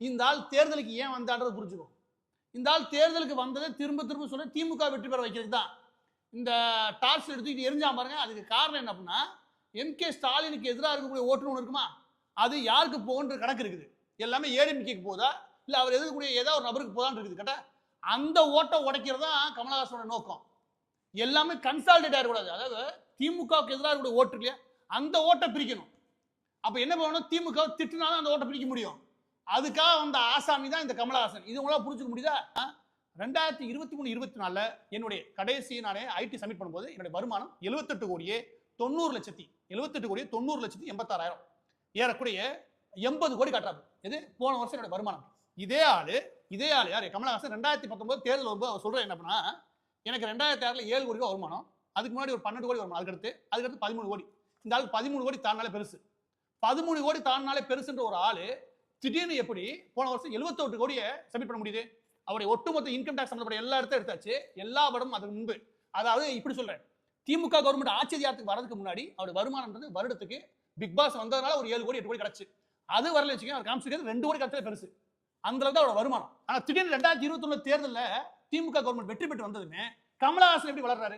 இந்த ஆள் தேர்தலுக்கு ஏன் வந்தான்றது புரிஞ்சுக்கும். இந்த ஆள் தேர்தலுக்கு வந்ததை திரும்ப திரும்ப சொல்ல திமுக வெற்றி பெற வைக்கிறது தான். இந்த டார்ச் எடுத்து எரிஞ்சா பாருங்க. அதுக்கு காரணம் என்ன அப்படின்னா, எம்.கே. ஸ்டாலினுக்கு எதிராக இருக்கக்கூடிய ஓட்டு ஒன்று இருக்குமா, அது யாருக்கு போகுன்ற கணக்கு இருக்குது. எல்லாமே ஏடிஎம்கேக்கு போதா, இல்ல அவர் எதிர்க்கக்கூடிய ஏதாவது ஒரு நபருக்கு போதான்னு இருக்குது. கேட்டா அந்த ஓட்டை உடைக்கிறது தான் கமலஹாசனோட நோக்கம். எல்லாமே கன்சால்டேட் ஆகக்கூடாது. அதாவது திமுகவுக்கு எதிராக இருக்கக்கூடிய ஓட்டு இல்லையா, அந்த ஓட்டை பிரிக்கணும். அப்ப என்ன பண்ணணும், திமுக திட்டுனாலும் அந்த ஓட்டை பிரிக்க முடியும். அதுக்காக வந்த ஆசாமி தான் இந்த கமலஹாசன். இது உங்களால புரிஞ்சுக்க முடியுதா? 2023-24 என்னுடைய கடைசி நானே ஐடி சப்மிட் பண்ணும்போது என்னுடைய வருமானம் 78 கோடியே 90 லட்சத்தி 86,86,086,000 ஏறக்குறைய 80 கோடி கட்டுறாரு. இது போன வருஷம் என்னோட வருமானம். இதே ஆளு யாரு கமலஹாசன் 2019 தேர்தல் வரும்போது அவர் சொல்ற என்ன பண்ணா, எனக்கு 2006ல 7 கோடி ரூபாய் வருமானம், அதுக்கு முன்னாடி ஒரு 12 கோடி வருமானம், அதுக்கடுத்து 13 கோடி. இந்த ஆளுக்கு 13 கோடி தாண்டினாலே பெருசு. 13 கோடி தாண்டினாலே பெருசுன்ற ஒரு ஆளு திடீர்னு எப்படி போன வருஷம் 78 கோடியை சப்மிட் பண்ண முடியுது? அவருடைய ஒட்டுமொத்த இன்கம் டாக்ஸ் சம்பந்தப்பட்ட எல்லா இடத்தையும் எடுத்தாச்சு. எல்லா படமும் அதுக்கு முன்பு, அதாவது இப்படி சொல்றேன், திமுக கவர்மெண்ட் ஆட்சி அதிகாரத்துக்கு வரதுக்கு முன்னாடி அவருடைய வருமானம்ன்றது வருடத்துக்கு பிக் பாஸ் வந்ததுனால ஒரு 7 கோடி 8 கோடி கிடைச்சு. அது வரல வச்சுக்கோங்க, அவர் காமிச்சிருக்கிறது 2 கோடி கிடைச்சது பெருசு. அந்த அளவுக்கு அவரோட வருமானம். ஆனா திடீர்னு 2021 தேர்தலில் திமுக கவர்மெண்ட் வெற்றி பெற்று வந்ததுமே கமலஹாசன் எப்படி வளர்றாரு?